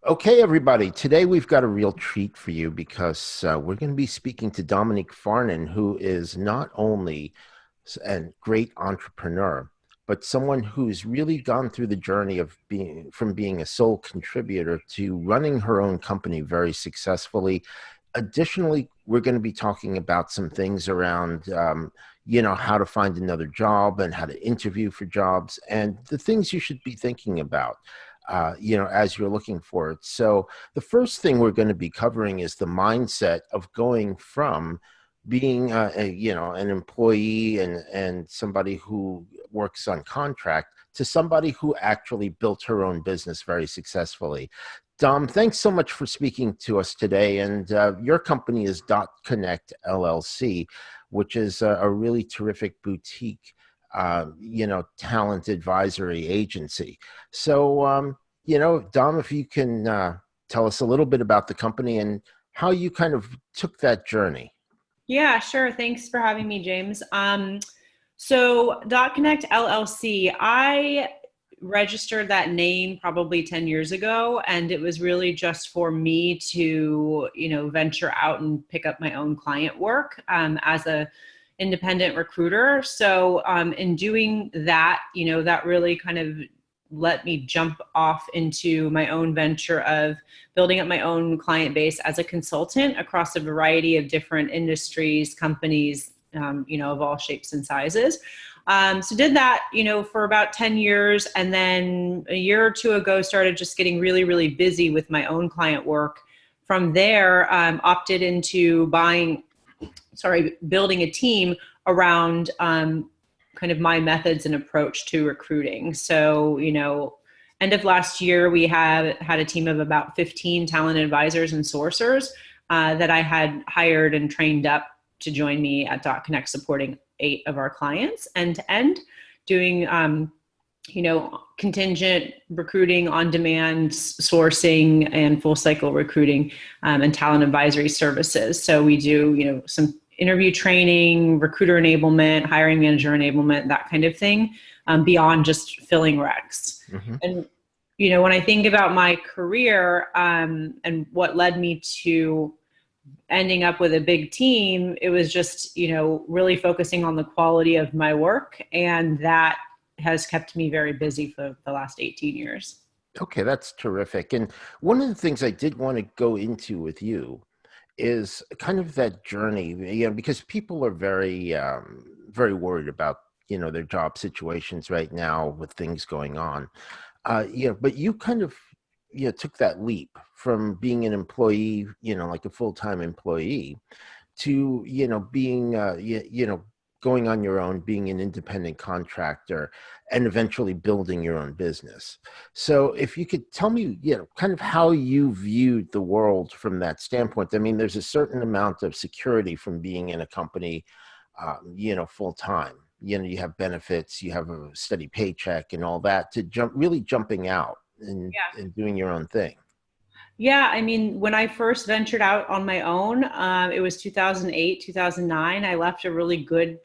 Okay, everybody. Today we've got a real treat for you because we're going to be speaking to Dominique Farnan, who is not only a great entrepreneur, but someone who's really gone through the journey of being a sole contributor to running her own company very successfully. Additionally, we're going to be talking about some things around, how to find another job and how to interview for jobs and the things you should be thinking about as you're looking for it. So the first thing we're going to be covering is the mindset of going from being, an employee and somebody who works on contract to somebody who actually built her own business very successfully. Dom, thanks so much for speaking to us today. And your company is Dotconnect LLC, which is a really terrific boutique talent advisory agency. So, Dom, if you can tell us a little bit about the company and how you kind of took that journey. Yeah, sure. Thanks for having me, James. So Dotconnect LLC, I registered that name probably 10 years ago, and it was really just for me to, venture out and pick up my own client work as a independent recruiter. So in doing that, that really kind of let me jump off into my own venture of building up my own client base as a consultant across a variety of different industries, companies, of all shapes and sizes. So did that, for about 10 years. And then a year or two ago, started just getting really, really busy with my own client work. From there, opted into building a team around kind of my methods and approach to recruiting. So, end of last year, we had a team of about 15 talent advisors and sourcers that I had hired and trained up to join me at Dotconnect, supporting 8 of our clients end to end, doing, contingent recruiting, on-demand sourcing, and full cycle recruiting and talent advisory services. So we do, some interview training, recruiter enablement, hiring manager enablement, that kind of thing, beyond just filling recs. Mm-hmm. And, when I think about my career and what led me to ending up with a big team, it was just, really focusing on the quality of my work. And that has kept me very busy for the last 18 years. Okay, that's terrific. And one of the things I did want to go into with you is kind of that journey, because people are very, very worried about, their job situations right now with things going on. But you kind of, took that leap from being an employee, like a full-time employee to, being, going on your own, being an independent contractor, and eventually building your own business. So if you could tell me, kind of how you viewed the world from that standpoint. I mean, there's a certain amount of security from being in a company, full time. You have benefits, you have a steady paycheck and all that, to really jumping out and doing your own thing. Yeah, I mean, when I first ventured out on my own, it was 2008, 2009. I left a really good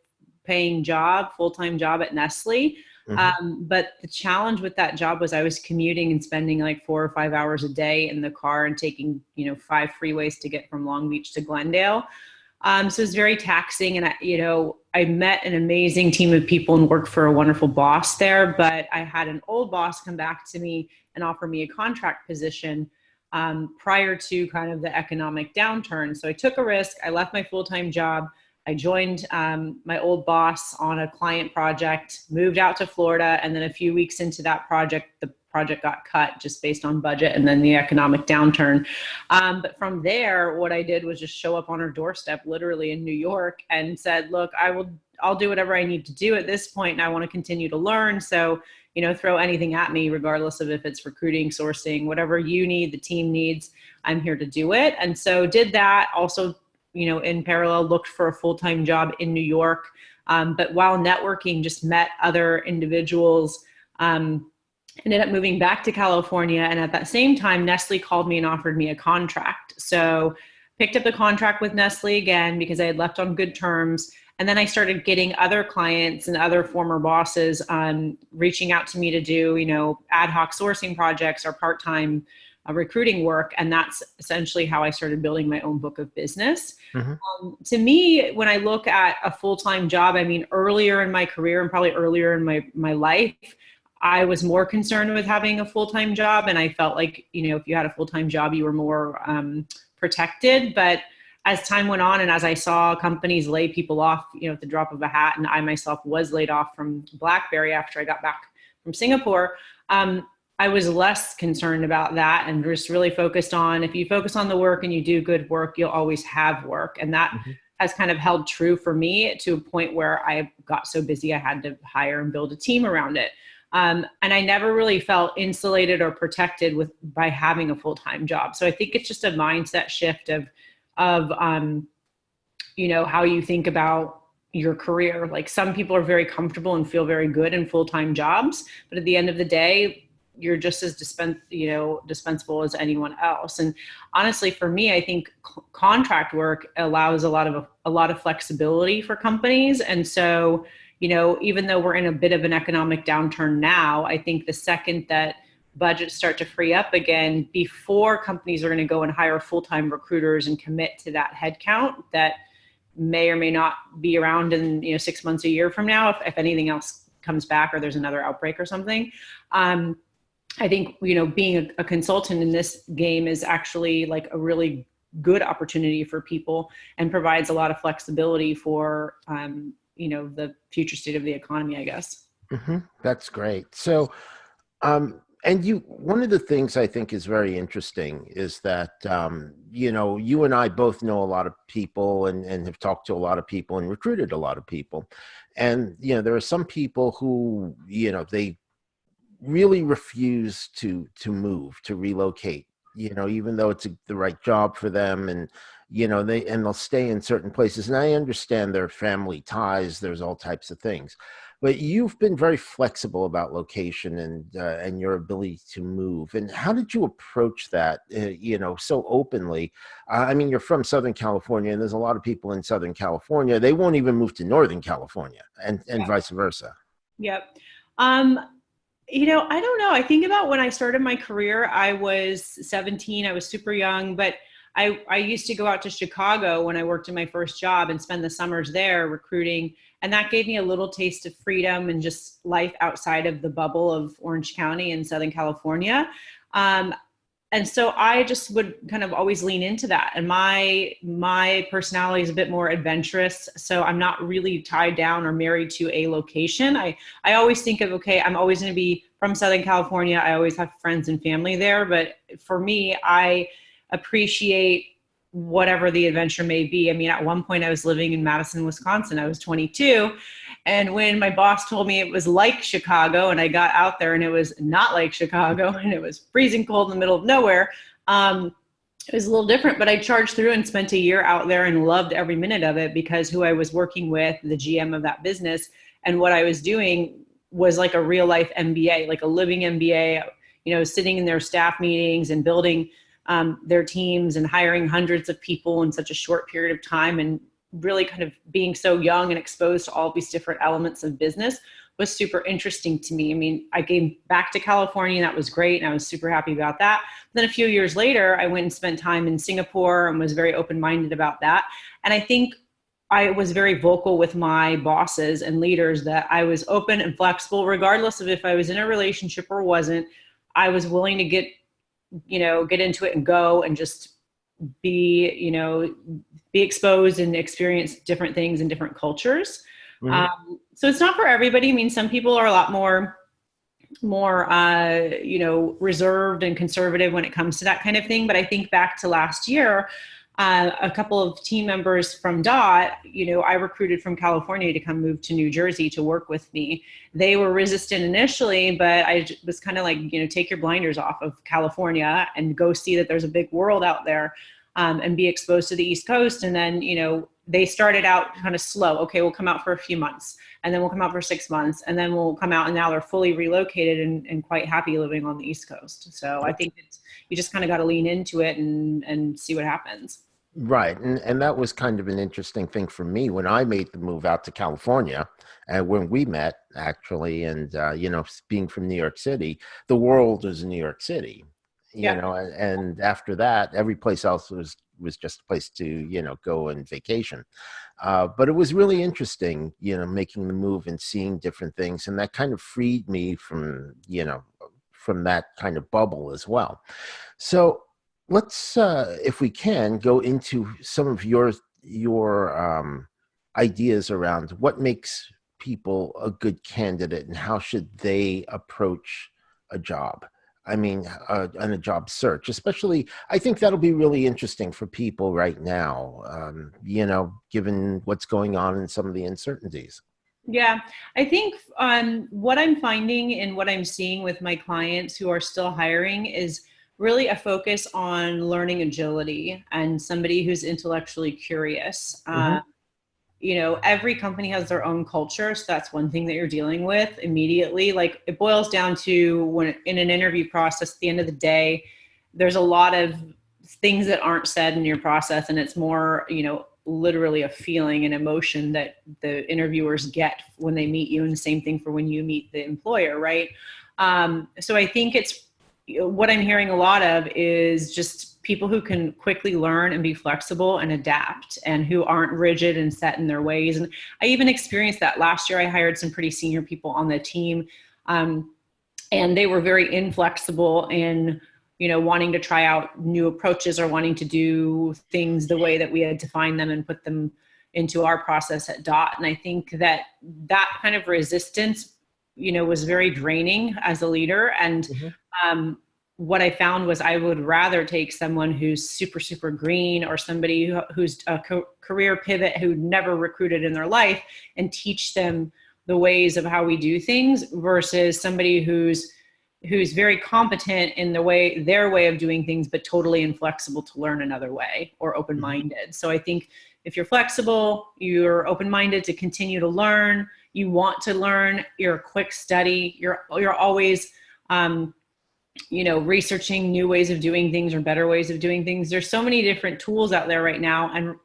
paying job, full-time job at Nestle. Mm-hmm. But the challenge with that job was I was commuting and spending like 4 or 5 hours a day in the car and taking, 5 freeways to get from Long Beach to Glendale. So it was very taxing. And I met an amazing team of people and worked for a wonderful boss there. But I had an old boss come back to me and offer me a contract position prior to kind of the economic downturn. So I took a risk. I left my full-time job. I joined my old boss on a client project, moved out to Florida, and then a few weeks into that project, the project got cut just based on budget and then the economic downturn. But from there, what I did was just show up on her doorstep, literally in New York, and said, look, I'll do whatever I need to do at this point, and I want to continue to learn. So, throw anything at me, regardless of if it's recruiting, sourcing, whatever you need, the team needs, I'm here to do it. And so did that. Also, in parallel, looked for a full-time job in New York. But while networking, just met other individuals, ended up moving back to California. And at that same time, Nestle called me and offered me a contract. So picked up the contract with Nestle again, because I had left on good terms. And then I started getting other clients and other former bosses reaching out to me to do, ad hoc sourcing projects or part-time recruiting work. And that's essentially how I started building my own book of business. Hmm. To me, when I look at a full-time job, I mean, earlier in my career and probably earlier in my life, I was more concerned with having a full-time job. And I felt like, if you had a full-time job, you were more protected. But as time went on and as I saw companies lay people off, at the drop of a hat, and I myself was laid off from BlackBerry after I got back from Singapore, I was less concerned about that and just really focused on, if you focus on the work and you do good work, you'll always have work. And that Hmm. has kind of held true for me to a point where I got so busy I had to hire and build a team around it. And I never really felt insulated or protected by having a full-time job. So I think it's just a mindset shift of how you think about your career. Like, some people are very comfortable and feel very good in full-time jobs, but at the end of the day, you're just as dispensable as anyone else. And honestly, for me, I think contract work allows a lot of flexibility for companies. And so, even though we're in a bit of an economic downturn now, I think the second that budgets start to free up again, before companies are going to go and hire full-time recruiters and commit to that headcount that may or may not be around in 6 months, a year from now, if anything else comes back or there's another outbreak or something. I think, being a consultant in this game is actually like a really good opportunity for people and provides a lot of flexibility for, the future state of the economy, I guess. Hmm. That's great. So, and one of the things I think is very interesting is that, you and I both know a lot of people and have talked to a lot of people and recruited a lot of people. And, there are some people who, they really refuse to move, to relocate, even though it's the right job for them. And, they'll stay in certain places. And I understand their family ties, there's all types of things. But you've been very flexible about location and your ability to move. And how did you approach that, so openly? I mean, you're from Southern California, and there's a lot of people in Southern California. They won't even move to Northern California, and Yeah. vice versa. Yep. I don't know. I think about when I started my career, I was 17. I was super young, but I used to go out to Chicago when I worked in my first job and spend the summers there recruiting. And that gave me a little taste of freedom and just life outside of the bubble of Orange County in Southern California. And so I just would kind of always lean into that. And my personality is a bit more adventurous, so I'm not really tied down or married to a location. I always think of, okay, I'm always going to be from Southern California. I always have friends and family there, but for me, I appreciate whatever the adventure may be. I mean, at one point I was living in Madison, Wisconsin. I was 22. And when my boss told me it was like Chicago, and I got out there and it was not like Chicago, and it was freezing cold in the middle of nowhere, it was a little different. But I charged through and spent a year out there and loved every minute of it, because who I was working with, the GM of that business, and what I was doing was like a real life MBA, like a living MBA, sitting in their staff meetings and building their teams and hiring hundreds of people in such a short period of time, and really kind of being so young and exposed to all these different elements of business was super interesting to me. I mean, I came back to California, and that was great, and I was super happy about that. Then a few years later, I went and spent time in Singapore and was very open-minded about that. And I think I was very vocal with my bosses and leaders that I was open and flexible, regardless of if I was in a relationship or wasn't. I was willing to get into it and go and just be exposed and experience different things in different cultures. Hmm. So it's not for everybody. I mean, some people are a lot more reserved and conservative when it comes to that kind of thing. But I think back to last year, a couple of team members from Dot, I recruited from California to come move to New Jersey to work with me. They were resistant initially, but I was kind of like, take your blinders off of California and go see that there's a big world out there, and be exposed to the East Coast. And then, they started out kind of slow. Okay, we'll come out for a few months, and then we'll come out for 6 months, and then we'll come out, and now they're fully relocated and quite happy living on the East Coast. So I think you just kind of got to lean into it and see what happens. Right. And that was kind of an interesting thing for me when I made the move out to California, and when we met, actually. And, being from New York City, the world is New York City. you Yeah. know, and after that, every place else was just a place to, go and vacation. But it was really interesting, making the move and seeing different things, and that kind of freed me from, from that kind of bubble as well. So let's, if we can, go into some of your ideas around what makes people a good candidate and how should they approach a job. I mean, on a job search, especially, I think that'll be really interesting for people right now, given what's going on and some of the uncertainties. Yeah, I think what I'm finding and what I'm seeing with my clients who are still hiring is really a focus on learning agility and somebody who's intellectually curious. Hmm. Every company has their own culture. So that's one thing that you're dealing with immediately. Like it boils down to when in an interview process, at the end of the day, there's a lot of things that aren't said in your process. And it's more, literally a feeling and emotion that the interviewers get when they meet you. And the same thing for when you meet the employer, right? So I think it's what I'm hearing a lot of is just people who can quickly learn and be flexible and adapt and who aren't rigid and set in their ways. And I even experienced that last year. I hired some pretty senior people on the team, and they were very inflexible in wanting to try out new approaches or wanting to do things the way that we had defined them and put them into our process at Dot. And I think that kind of resistance was very draining as a leader. And Hmm. what I found was I would rather take someone who's super, super green or somebody who's a career pivot who never recruited in their life and teach them the ways of how we do things versus somebody who's very competent in their way of doing things, but totally inflexible to learn another way or Hmm. open-minded. So I think if you're flexible, you're open-minded to continue to learn, you want to learn, you're a quick study, you're always, researching new ways of doing things or better ways of doing things. There's so many different tools out there right now. And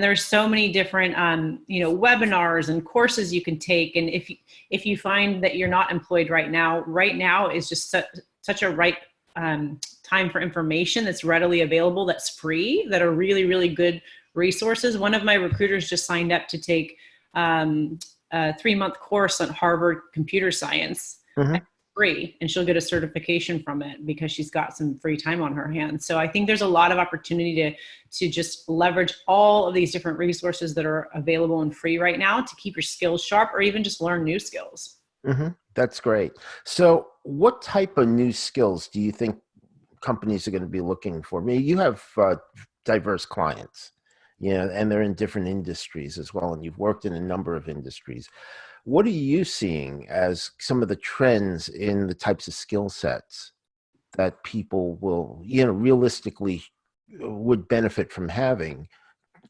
there's so many different, webinars and courses you can take. And if you find that you're not employed right now is just such a right time for information that's readily available, that's free, that are really, really good resources. One of my recruiters just signed up to take a 3-month course on Harvard computer science, Hmm. free, and she'll get a certification from it because she's got some free time on her hands. So I think there's a lot of opportunity to just leverage all of these different resources that are available and free right now to keep your skills sharp or even just learn new skills. Hmm. That's great. So what type of new skills do you think companies are going to be looking for? I mean, you have diverse clients, and they're in different industries as well, and you've worked in a number of industries. What are you seeing as some of the trends in the types of skill sets that people will, realistically would benefit from having,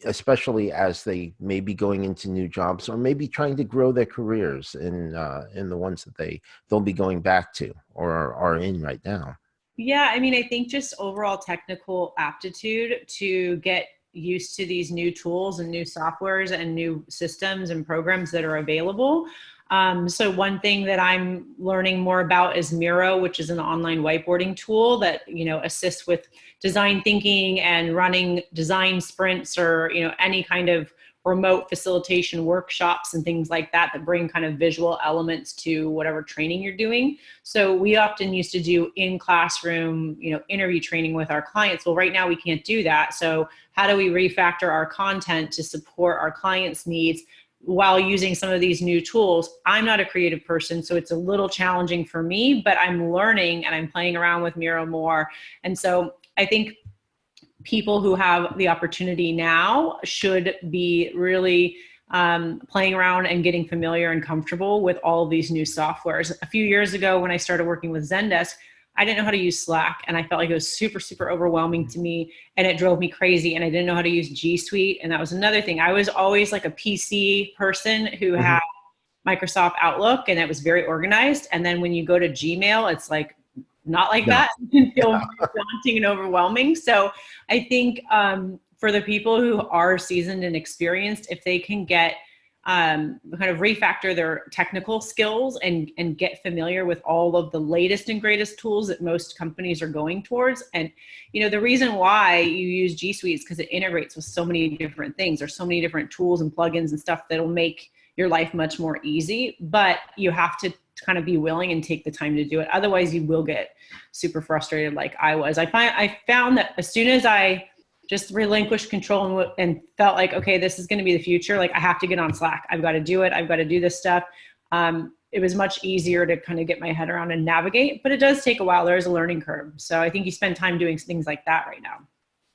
especially as they may be going into new jobs or maybe trying to grow their careers in the ones that they'll be going back to or are in right now? Yeah, I mean, I think just overall technical aptitude to get used to these new tools and new softwares and new systems and programs that are available. So one thing that I'm learning more about is Miro, which is an online whiteboarding tool that assists with design thinking and running design sprints or any kind of remote facilitation workshops and things like that that bring kind of visual elements to whatever training you're doing. So we often used to do in classroom, interview training with our clients. Well, right now we can't do that. So how do we refactor our content to support our clients' needs while using some of these new tools? I'm not a creative person, so it's a little challenging for me, but I'm learning and I'm playing around with Miro more. And so I think people who have the opportunity now should be really playing around and getting familiar and comfortable with all of these new softwares. A few years ago, when I started working with Zendesk, I didn't know how to use Slack, and I felt like it was super, super overwhelming to me, and it drove me crazy. And I didn't know how to use G Suite, and that was another thing. I was always like a PC person who Hmm. had Microsoft Outlook, and it was very organized. And then when you go to Gmail, it's like not like No. that. It can feel very daunting and overwhelming. So I think for the people who are seasoned and experienced, if they can get kind of refactor their technical skills and get familiar with all of the latest and greatest tools that most companies are going towards. And, the reason why you use G Suite is because it integrates with so many different things. There's so many different tools and plugins and stuff that'll make your life much more easy, but you have to kind of be willing and take the time to do it. Otherwise you will get super frustrated like I was. I found that as soon as I just relinquished control and felt like, okay, this is going to be the future. Like I have to get on Slack. I've got to do it. I've got to do this stuff. It was much easier to kind of get my head around and navigate, but it does take a while. There is a learning curve. So I think you spend time doing things like that right now.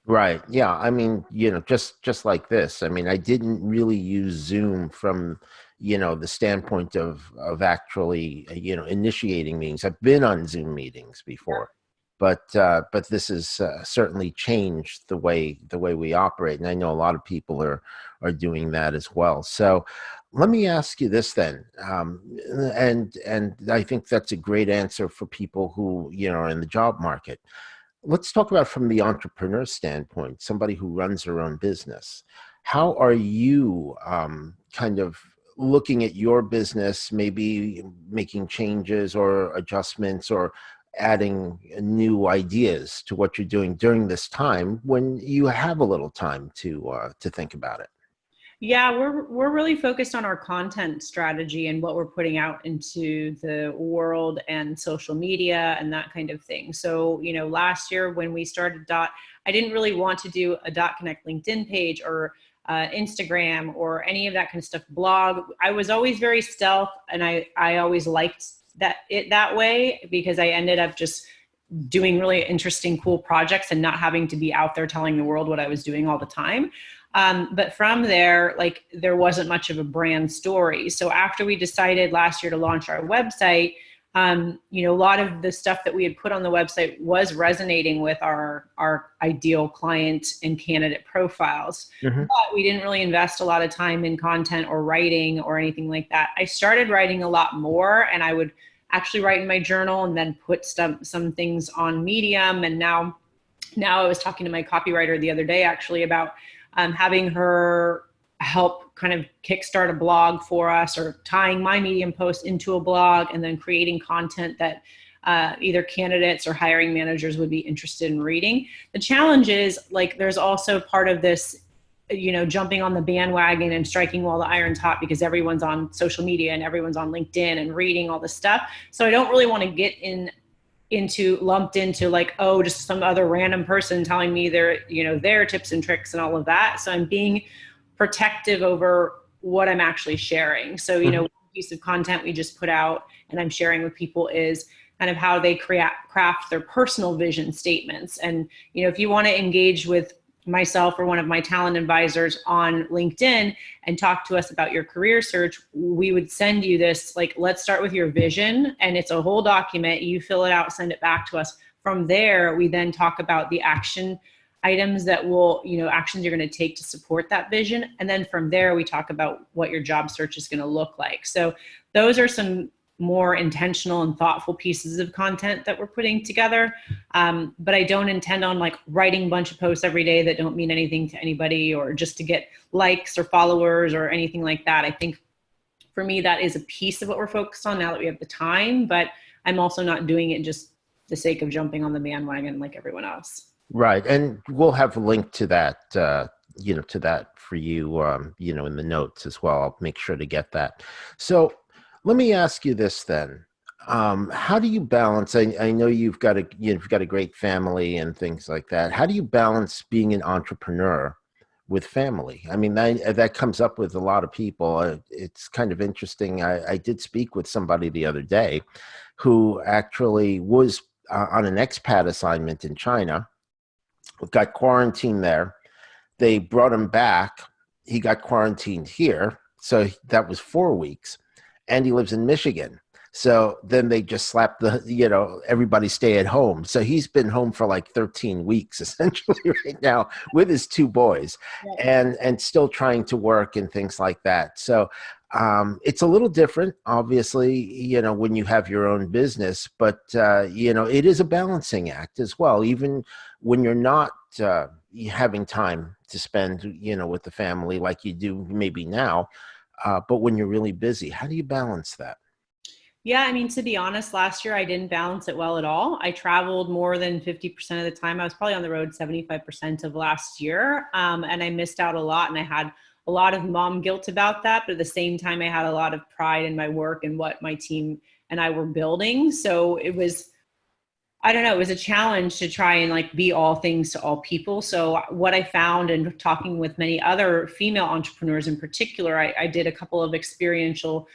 Right. Yeah. I mean, just like this. I mean, I didn't really use Zoom from, the standpoint of actually, initiating meetings. I've been on Zoom meetings before, but this has certainly changed the way we operate, and I know a lot of people are doing that as well. So, let me ask you this then, and I think that's a great answer for people who are in the job market. Let's talk about from the entrepreneur standpoint, somebody who runs their own business. How are you kind of looking at your business, maybe making changes or adjustments or adding new ideas to what you're doing during this time when you have a little time to think about it? Yeah, we're really focused on our content strategy and what we're putting out into the world and social media and that kind of thing. So, last year when we started Dot, I didn't really want to do a Dotconnect LinkedIn page or Instagram or any of that kind of stuff, blog. I was always very stealth, and I always liked that way because I ended up just doing really interesting, cool projects and not having to be out there telling the world what I was doing all the time. But from there, there wasn't much of a brand story. So after we decided last year to launch our website, a lot of the stuff that we had put on the website was resonating with our ideal client and candidate profiles. Mm-hmm. But we didn't really invest a lot of time in content or writing or anything like that. I started writing a lot more, and I would actually write in my journal and then put some things on Medium. And now I was talking to my copywriter the other day actually about having her help kind of kickstart a blog for us, or tying my Medium post into a blog and then creating content that either candidates or hiring managers would be interested in reading. The challenge is there's also part of this, jumping on the bandwagon and striking while the iron's hot because everyone's on social media and everyone's on LinkedIn and reading all this stuff. So I don't really want to get lumped into just some other random person telling me their tips and tricks and all of that. So I'm being protective over what I'm actually sharing. So, one piece of content we just put out and I'm sharing with people is kind of how they craft their personal vision statements. And, if you want to engage with myself or one of my talent advisors on LinkedIn and talk to us about your career search, we would send you this, let's start with your vision. And it's a whole document. You fill it out, send it back to us. From there, we then talk about the action items that actions you're going to take to support that vision. And then from there, we talk about what your job search is going to look like. So those are some more intentional and thoughtful pieces of content that we're putting together. But I don't intend on writing a bunch of posts every day that don't mean anything to anybody or just to get likes or followers or anything like that. I think for me, that is a piece of what we're focused on now that we have the time, but I'm also not doing it just the sake of jumping on the bandwagon like everyone else. Right. And we'll have a link to that, to that for you, in the notes as well. I'll make sure to get that. So let me ask you this then. How do you balance, I know you've got a great family and things like that. How do you balance being an entrepreneur with family? I mean, that comes up with a lot of people. It's kind of interesting. I did speak with somebody the other day who actually was on an expat assignment in China, got quarantined there. They brought him back. He got quarantined here. So that was 4 weeks. And he lives in Michigan. So then they just slapped everybody stay at home. So he's been home for 13 weeks essentially right now with his 2 boys, and still trying to work and things like that. So it's a little different, obviously, when you have your own business, but it is a balancing act as well. Even when you're not having time to spend, with the family like you do maybe now. but when you're really busy, how do you balance that? Yeah, I mean, to be honest, last year I didn't balance it well at all. I traveled more than 50% of the time. I was probably on the road 75% of last year. And I missed out a lot. And I had a lot of mom guilt about that. But at the same time, I had a lot of pride in my work and what my team and I were building. So it was, I don't know, it was a challenge to try and like be all things to all people. So what I found in talking with many other female entrepreneurs in particular, I did a couple of experiential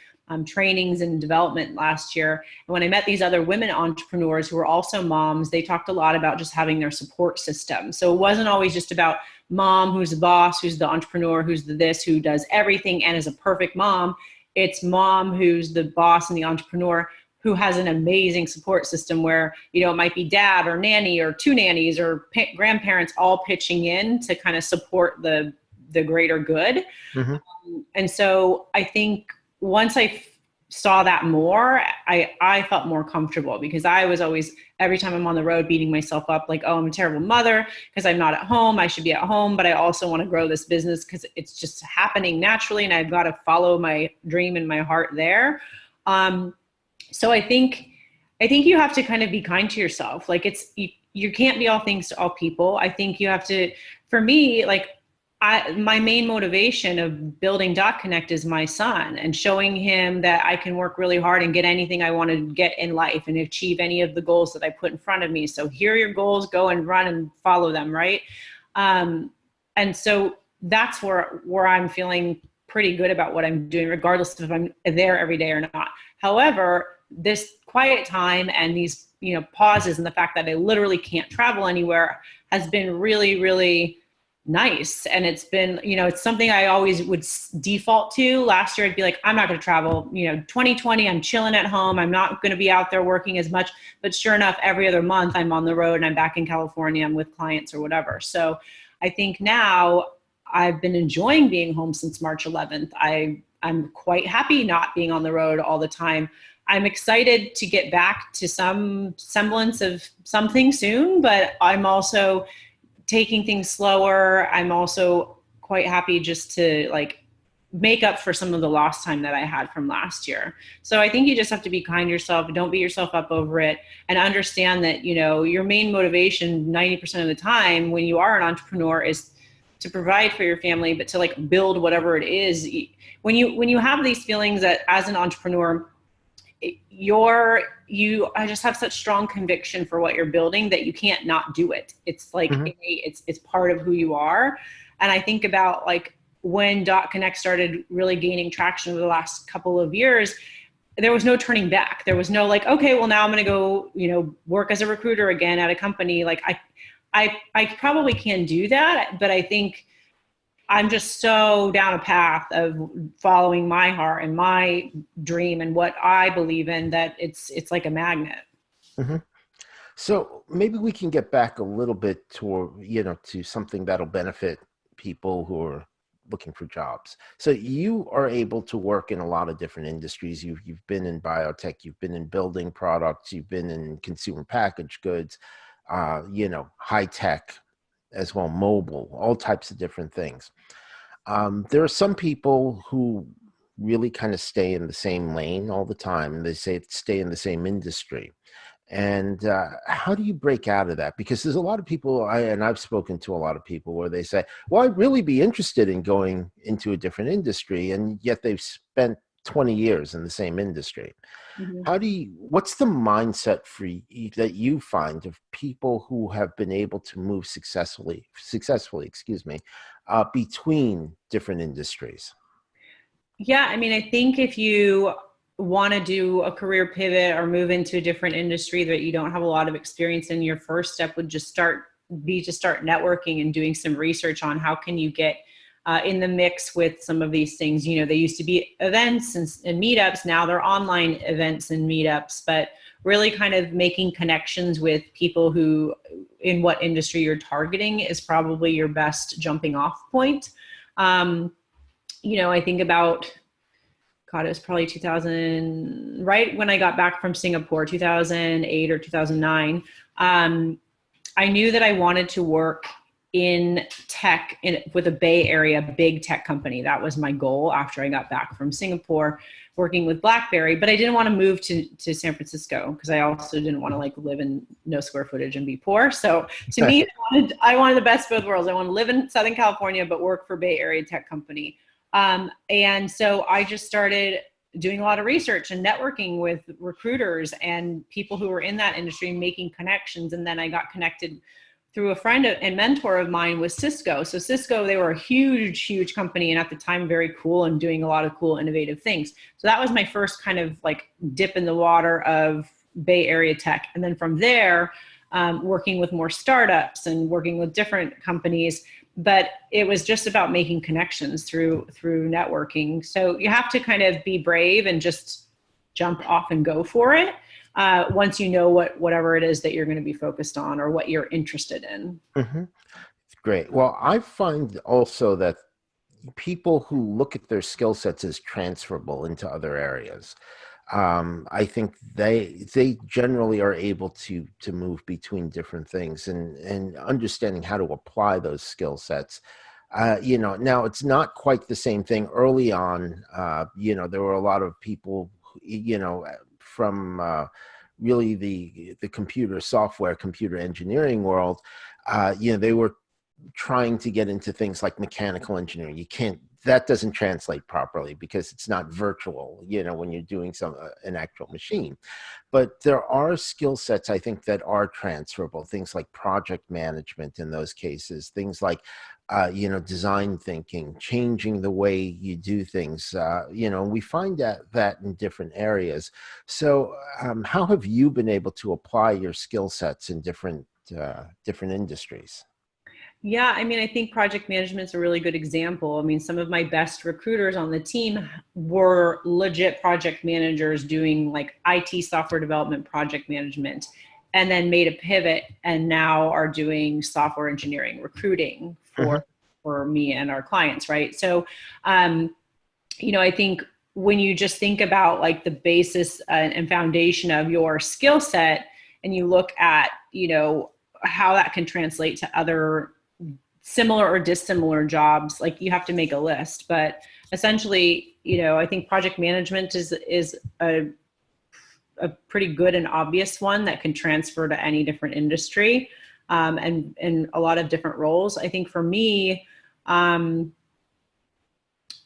trainings and development last year. And when I met these other women entrepreneurs who were also moms, they talked a lot about just having their support system. So it wasn't always just about mom, who's the boss, who's the entrepreneur, who's the this, who does everything and is a perfect mom. It's mom who's the boss and the entrepreneur who has an amazing support system where, you know, it might be dad or nanny or two nannies or grandparents all pitching in to kind of support the greater good. Hmm. And so I think once I saw that more, I felt more comfortable, because I was always, every time I'm on the road, beating myself up like, oh, I'm a terrible mother because I'm not at home. I should be at home, but I also want to grow this business because it's just happening naturally and I've got to follow my dream and my heart there. So I think you have to kind of be kind to yourself. Like you can't be all things to all people. I think you have to, for me, like my main motivation of building Dotconnect is my son, and showing him that I can work really hard and get anything I want to get in life and achieve any of the goals that I put in front of me. So here are your goals, go and run and follow them. Right. And so that's where I'm feeling pretty good about what I'm doing, regardless of if I'm there every day or not. However, this quiet time and these, you know, pauses and the fact that I literally can't travel anywhere has been really, really nice. And it's been, you know, it's something I always would default to. Last year, I'd be like, I'm not going to travel, you know, 2020, I'm chilling at home. I'm not going to be out there working as much. But sure enough, every other month I'm on the road and I'm back in California, I'm with clients or whatever. So I think now I've been enjoying being home since March 11th. I'm quite happy not being on the road all the time. I'm excited to get back to some semblance of something soon, but I'm also taking things slower. I'm also quite happy just to like make up for some of the lost time that I had from last year. So I think you just have to be kind to yourself. Don't beat yourself up over it, and understand that, you know, your main motivation 90% of the time when you are an entrepreneur is to provide for your family, but to like build whatever it is. When you have these feelings that as an entrepreneur, I just have such strong conviction for what you're building that you can't not do it. It's like, Hmm. it's part of who you are. And I think about like when Dotconnect started really gaining traction over the last couple of years, there was no turning back. There was no like, okay, well now I'm going to go, you know, work as a recruiter again at a company. Like I probably can do that, but I think I'm just so down a path of following my heart and my dream and what I believe in that it's like a magnet. Hmm. So maybe we can get back a little bit to, you know, to something that'll benefit people who are looking for jobs. So you are able to work in a lot of different industries. You've been in biotech, you've been in building products, you've been in consumer packaged goods, you know, high tech as well, mobile, all types of different things. There are some people who really kind of stay in the same lane all the time, and they say stay in the same industry. And how do you break out of that? Because there's a lot of people, and I've spoken to a lot of people where they say, well, I'd really be interested in going into a different industry, and yet they've spent 20 years in the same industry. Mhm. What's the mindset for that you find of people who have been able to move successfully, excuse me, between different industries? Yeah, I mean, I think if you want to do a career pivot or move into a different industry that you don't have a lot of experience in, your first step would just start networking and doing some research on how can you get in the mix with some of these things. You know, they used to be events and meetups. Now they're online events and meetups, but really kind of making connections with people who in what industry you're targeting is probably your best jumping off point. Um, you know, I think about, God, it was probably 2000, right when I got back from Singapore, 2008 or 2009. I knew that I wanted to work in tech with a Bay Area big tech company. That was my goal after I got back from Singapore working with BlackBerry, but I didn't want to move to San Francisco because I also didn't want to like live in no square footage and be poor. So to me, I wanted the best of both worlds. I want to live in Southern California, but work for Bay Area tech company. And so I just started doing a lot of research and networking with recruiters and people who were in that industry, making connections. And then I got connected through a friend and mentor of mine with Cisco. So Cisco, they were a huge, huge company, and at the time, very cool and doing a lot of cool, innovative things. So that was my first kind of like dip in the water of Bay Area tech. And then from there, working with more startups and working with different companies. But it was just about making connections through networking. So you have to kind of be brave and just jump off and go for it. Once you know whatever it is that you're going to be focused on or what you're interested in. Mm-hmm. Great. Well, I find also that people who look at their skill sets as transferable into other areas, I think they generally are able to move between different things and understanding how to apply those skill sets. Now it's not quite the same thing early on. There were a lot of people, from really the computer engineering world. They were trying to get into things like mechanical engineering. That doesn't translate properly because it's not virtual, when you're doing an actual machine. But there are skill sets, I think, that are transferable. Things like project management in those cases, things like, design thinking, changing the way you do things. We find that in different areas. So how have you been able to apply your skill sets in different industries? Yeah, I mean, I think project management is a really good example. I mean, some of my best recruiters on the team were legit project managers doing like IT software development, project management, and then made a pivot and now are doing software engineering recruiting for me and our clients, right? So, I think when you just think about like the basis and foundation of your skill set, and you look at, how that can translate to other similar or dissimilar jobs, like you have to make a list. But essentially, I think project management is a pretty good and obvious one that can transfer to any different industry, and a lot of different roles. I think for me, some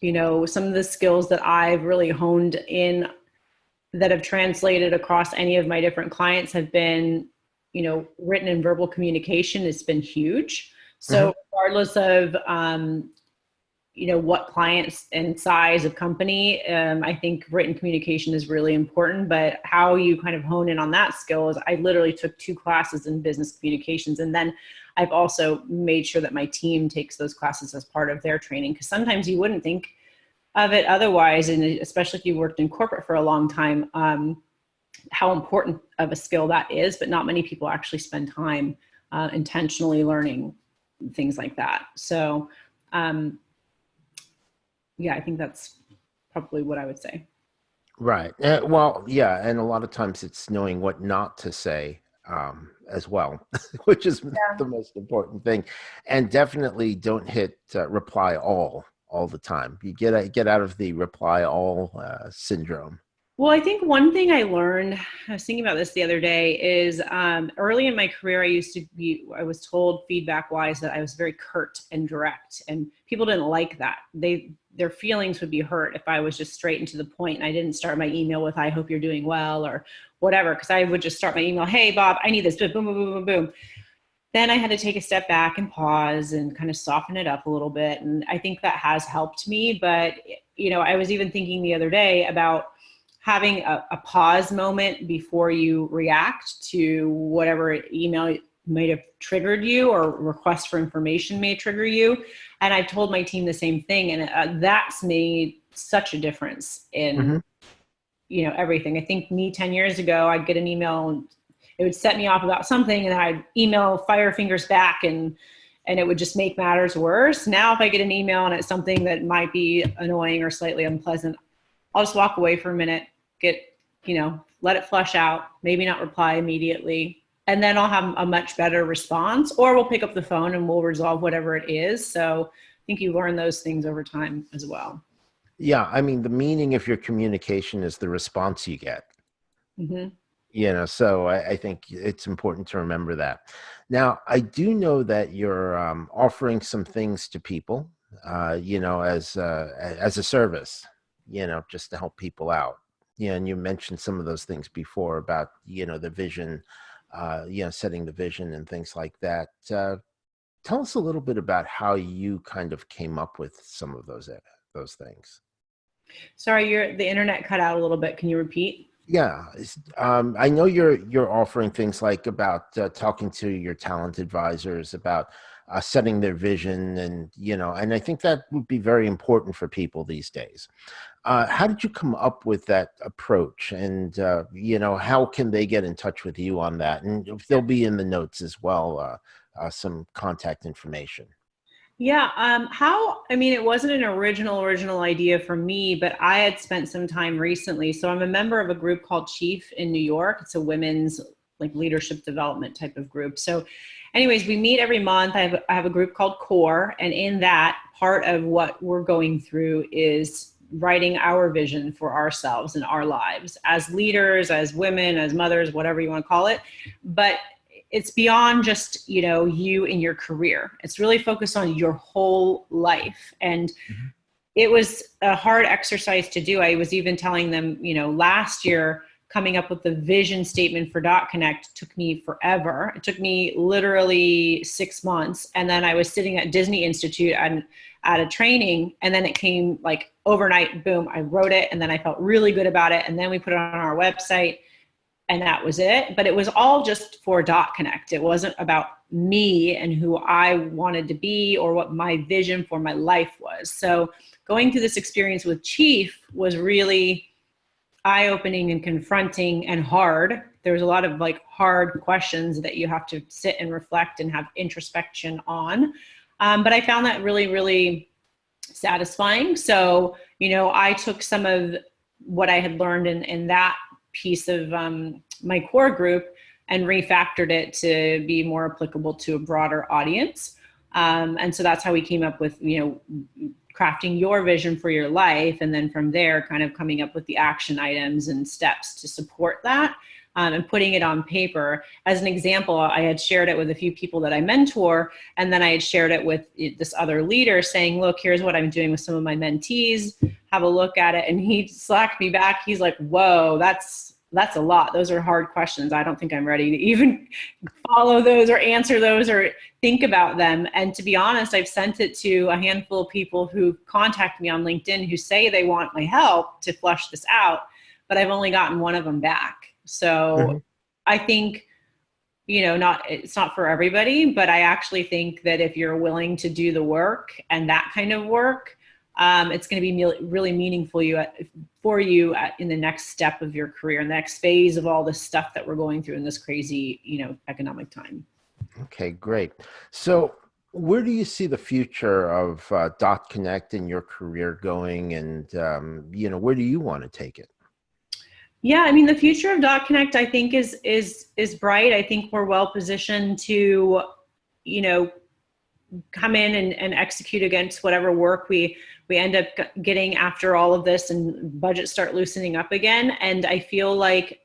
of the skills that I've really honed in that have translated across any of my different clients have been, written and verbal communication has been huge. So regardless of, what clients and size of company, I think written communication is really important, but how you kind of hone in on that skill is I literally took 2 classes in business communications. And then I've also made sure that my team takes those classes as part of their training, because sometimes you wouldn't think of it otherwise. And especially if you worked in corporate for a long time, how important of a skill that is, but not many people actually spend time intentionally learning things like that. So, I think that's probably what I would say. Right. Well, yeah. And a lot of times it's knowing what not to say as well, which is the most important thing. And definitely don't hit reply all the time. You get out of the reply all syndrome. Well, I think one thing I learned, I was thinking about this the other day, is early in my career, I was told feedback wise that I was very curt and direct, and people didn't like that. Their feelings would be hurt if I was just straight and to the point, and I didn't start my email with, I hope you're doing well, or whatever, because I would just start my email, hey, Bob, I need this, boom, boom, boom, boom, boom. Then I had to take a step back and pause and kind of soften it up a little bit. And I think that has helped me. But, I was even thinking the other day about having a pause moment before you react to whatever email might have triggered you or request for information may trigger you. And I've told my team the same thing. And that's made such a difference in, everything. I think me 10 years ago, I'd get an email and it would set me off about something, and I'd email fire fingers back and it would just make matters worse. Now, if I get an email and it's something that might be annoying or slightly unpleasant, I'll just walk away for a minute, let it flush out, maybe not reply immediately, and then I'll have a much better response, or we'll pick up the phone and we'll resolve whatever it is. So I think you learn those things over time as well. Yeah, I mean, the meaning of your communication is the response you get. Mm-hmm. So I think it's important to remember that. Now, I do know that you're offering some things to people, as a service, just to help people out. Yeah, and you mentioned some of those things before about the vision, setting the vision and things like that. Tell us a little bit about how you kind of came up with some of those things. Sorry, the internet cut out a little bit. Can you repeat? Yeah, I know you're offering things like about talking to your talent advisors about setting their vision, and I think that would be very important for people these days. How did you come up with that approach, and how can they get in touch with you on that? And if they'll be in the notes as well, some contact information. Yeah, I mean, it wasn't an original idea for me, but I had spent some time recently. So I'm a member of a group called Chief in New York. It's a women's like leadership development type of group. So anyways, we meet every month. I have a group called Core, and in that, part of what we're going through is writing our vision for ourselves and our lives as leaders, as women, as mothers, whatever you want to call it. But it's beyond just, you and your career. It's really focused on your whole life. And Mhm. it was a hard exercise to do. I was even telling them, last year, coming up with the vision statement for Dotconnect took me forever. It took me literally 6 months. And then I was sitting at Disney Institute at a training, and then it came like overnight, boom, I wrote it, and then I felt really good about it. And then we put it on our website, and that was it. But it was all just for Dotconnect. It wasn't about me and who I wanted to be or what my vision for my life was. So going through this experience with Chief was really eye-opening and confronting and hard. There was a lot of like hard questions that you have to sit and reflect and have introspection on. But I found that really, really satisfying. So, I took some of what I had learned in that piece of my core group and refactored it to be more applicable to a broader audience. And so that's how we came up with, crafting your vision for your life. And then from there, kind of coming up with the action items and steps to support that. And putting it on paper. As an example, I had shared it with a few people that I mentor, and then I had shared it with this other leader saying, look, here's what I'm doing with some of my mentees, have a look at it. And he slacked me back. He's like, whoa, that's a lot. Those are hard questions. I don't think I'm ready to even follow those or answer those or think about them. And to be honest, I've sent it to a handful of people who contact me on LinkedIn who say they want my help to flush this out, but I've only gotten one of them back. So Mhm. I think, it's not for everybody, but I actually think that if you're willing to do the work and that kind of work, it's going to be really meaningful for you in the next step of your career, in the next phase of all this stuff that we're going through in this crazy, economic time. Okay, great. So, where do you see the future of Dot Connect in your career going, and where do you want to take it? Yeah, I mean, the future of Dotconnect, I think, is bright. I think we're well positioned to, you know, come in and execute against whatever work we end up getting after all of this, and budgets start loosening up again. And I feel like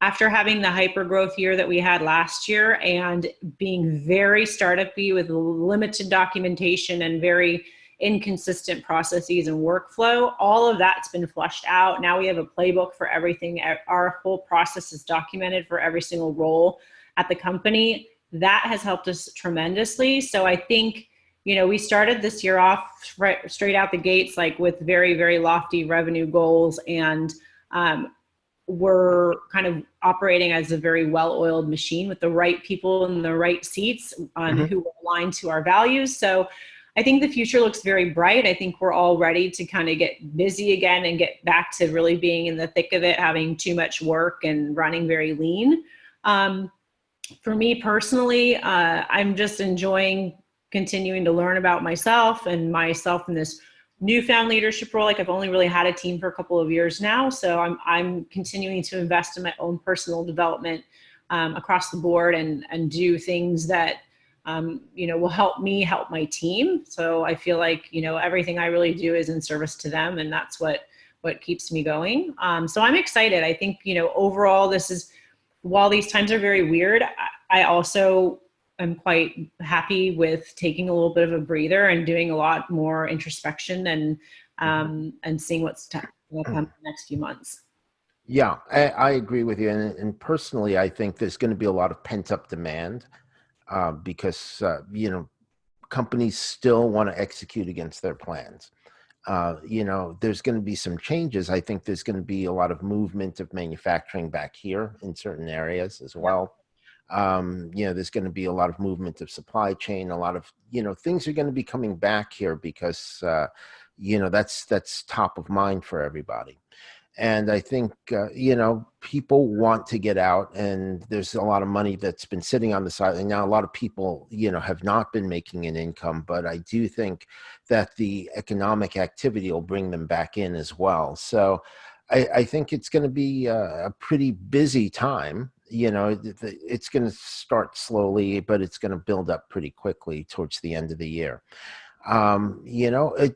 after having the hyper growth year that we had last year and being very startup-y with limited documentation and very inconsistent processes and workflow, all of that's been flushed out. Now we have a playbook for everything. Our whole process is documented for every single role at the company. That has helped us tremendously. So I think, we started this year off straight out the gates, like with very, very lofty revenue goals. And we're kind of operating as a very well-oiled machine with the right people in the right seats Mhm. who align to our values. So I think the future looks very bright. I think we're all ready to kind of get busy again and get back to really being in the thick of it, having too much work and running very lean. For me personally, I'm just enjoying continuing to learn about myself and myself in this newfound leadership role. Like I've only really had a team for a couple of years now, so I'm continuing to invest in my own personal development, across the board and do things that, will help me help my team. So I feel like, everything I really do is in service to them, and that's what keeps me going. So I'm excited. I think, overall, while these times are very weird, I also am quite happy with taking a little bit of a breather and doing a lot more introspection and seeing what's going to come in the next few months. Yeah, I agree with you. And personally, I think there's going to be a lot of pent up demand because, companies still want to execute against their plans. There's going to be some changes. I think there's going to be a lot of movement of manufacturing back here in certain areas as well. There's going to be a lot of movement of supply chain. A lot of, things are going to be coming back here because, that's top of mind for everybody. And I think, people want to get out, and there's a lot of money that's been sitting on the side. And now a lot of people, have not been making an income, but I do think that the economic activity will bring them back in as well. So I think it's going to be a pretty busy time. It's going to start slowly, but it's going to build up pretty quickly towards the end of the year. Do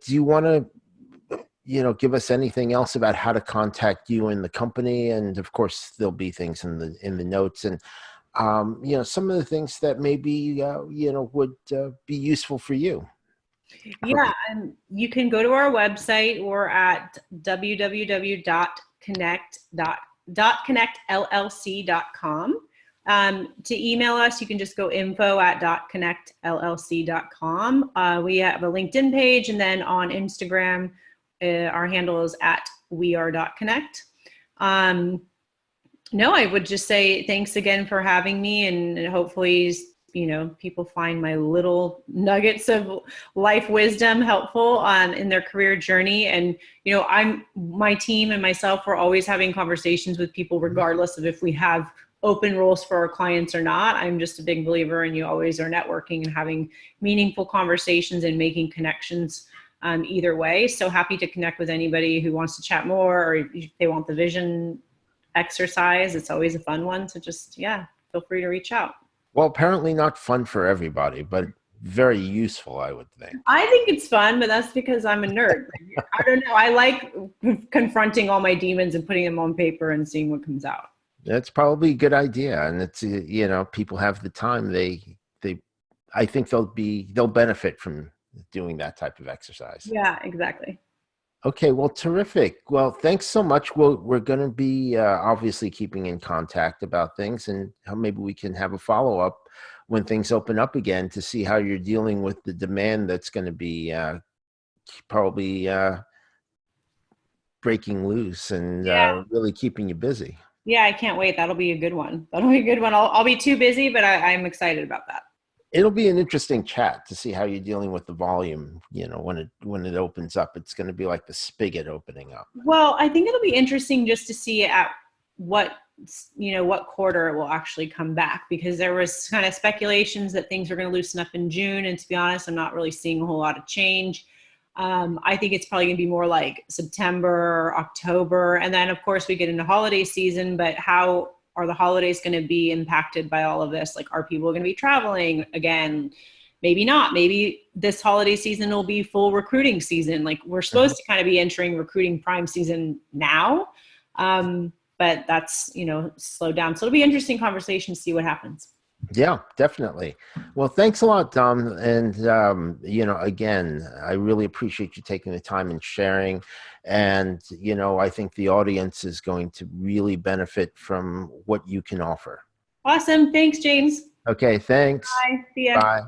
you want to give us anything else about how to contact you in the company? And of course, there'll be things in the notes, and some of the things that maybe would be useful for you. Yeah, and you can go to our website or at www.dotconnectllc.com. To email us, you can just go info@dotconnectllc.com. We have a LinkedIn page, and then on Instagram, our handle is @weare.connect. No, I would just say thanks again for having me, and hopefully, people find my little nuggets of life wisdom helpful in their career journey. And, my team and myself, we're always having conversations with people, regardless of if we have open roles for our clients or not. I'm just a big believer in you always are networking and having meaningful conversations and making connections either way. So happy to connect with anybody who wants to chat more, or if they want the vision exercise. It's always a fun one. So just, feel free to reach out. Well, apparently not fun for everybody, but very useful, I would think. I think it's fun, but that's because I'm a nerd. I don't know. I like confronting all my demons and putting them on paper and seeing what comes out. That's probably a good idea. And it's, people have the time. I think they'll benefit from doing that type of exercise. Yeah, exactly. Okay, well, terrific. Well, thanks so much. We're going to be obviously keeping in contact about things, and maybe we can have a follow-up when things open up again to see how you're dealing with the demand that's going to be probably breaking loose and really keeping you busy. Yeah, I can't wait. That'll be a good one. I'll be too busy, but I'm excited about that. It'll be an interesting chat to see how you're dealing with the volume. When it opens up, it's going to be like the spigot opening up. Well, I think it'll be interesting just to see at what quarter it will actually come back, because there was kind of speculations that things were going to loosen up in June. And to be honest, I'm not really seeing a whole lot of change. I think it's probably going to be more like September, October. And then of course we get into holiday season, but how are the holidays going to be impacted by all of this? Like, are people going to be traveling again? Maybe not. Maybe this holiday season will be full recruiting season. Like, we're supposed to kind of be entering recruiting prime season now. But that's, slowed down. So it'll be interesting conversation to see what happens. Yeah, definitely. Well, thanks a lot, Dom. And, again, I really appreciate you taking the time and sharing. And, I think the audience is going to really benefit from what you can offer. Awesome. Thanks, James. Okay, thanks. Bye. See ya. Bye.